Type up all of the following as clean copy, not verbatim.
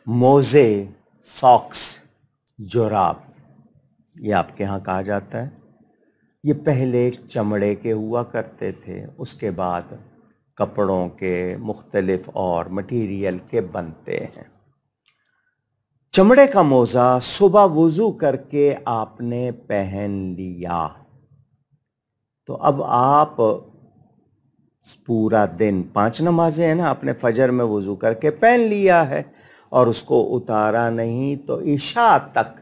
موزے، ساکس، جراب، یہ آپ کے ہاں کہا جاتا ہے، یہ پہلے چمڑے کے ہوا کرتے تھے، اس کے بعد کپڑوں کے مختلف اور مٹیریل کے بنتے ہیں۔ چمڑے کا موزہ صبح وضو کر کے آپ نے پہن لیا تو اب آپ پورا دن 5 نمازیں ہیں نا، آپ نے فجر میں وضو کر کے پہن لیا ہے اور اس کو اتارا نہیں، تو عشاء تک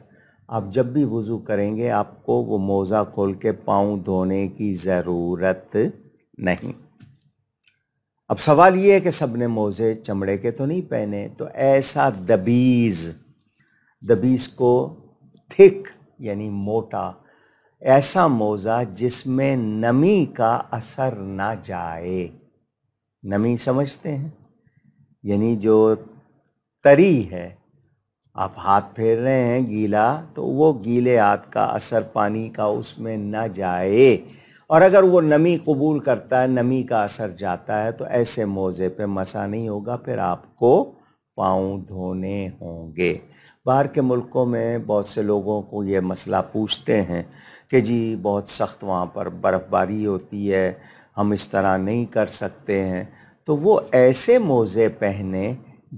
آپ جب بھی وضو کریں گے آپ کو وہ موزہ کھول کے پاؤں دھونے کی ضرورت نہیں۔ اب سوال یہ ہے کہ سب نے موزے چمڑے کے تو نہیں پہنے، تو ایسا دبیز کو تھک یعنی موٹا ایسا موزہ جس میں نمی کا اثر نہ جائے۔ نمی سمجھتے ہیں؟ یعنی جو تری ہے، آپ ہاتھ پھیر رہے ہیں گیلا، تو وہ گیلے ہاتھ کا اثر پانی کا اس میں نہ جائے، اور اگر وہ نمی قبول کرتا ہے، نمی کا اثر جاتا ہے، تو ایسے موزے پہ مسح نہیں ہوگا، پھر آپ کو پاؤں دھونے ہوں گے۔ باہر کے ملکوں میں بہت سے لوگوں کو یہ مسئلہ پوچھتے ہیں کہ جی بہت سخت وہاں پر برف باری ہوتی ہے، ہم اس طرح نہیں کر سکتے ہیں، تو وہ ایسے موزے پہنے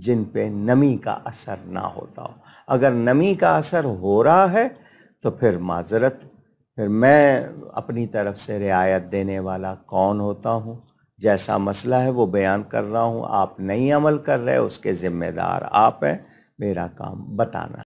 جن پہ نمی کا اثر نہ ہوتا ہو۔ اگر نمی کا اثر ہو رہا ہے تو پھر معذرت، پھر میں اپنی طرف سے رعایت دینے والا کون ہوتا ہوں؟ جیسا مسئلہ ہے وہ بیان کر رہا ہوں، آپ نہیں عمل کر رہے، اس کے ذمہ دار آپ ہیں، میرا کام بتانا ہے۔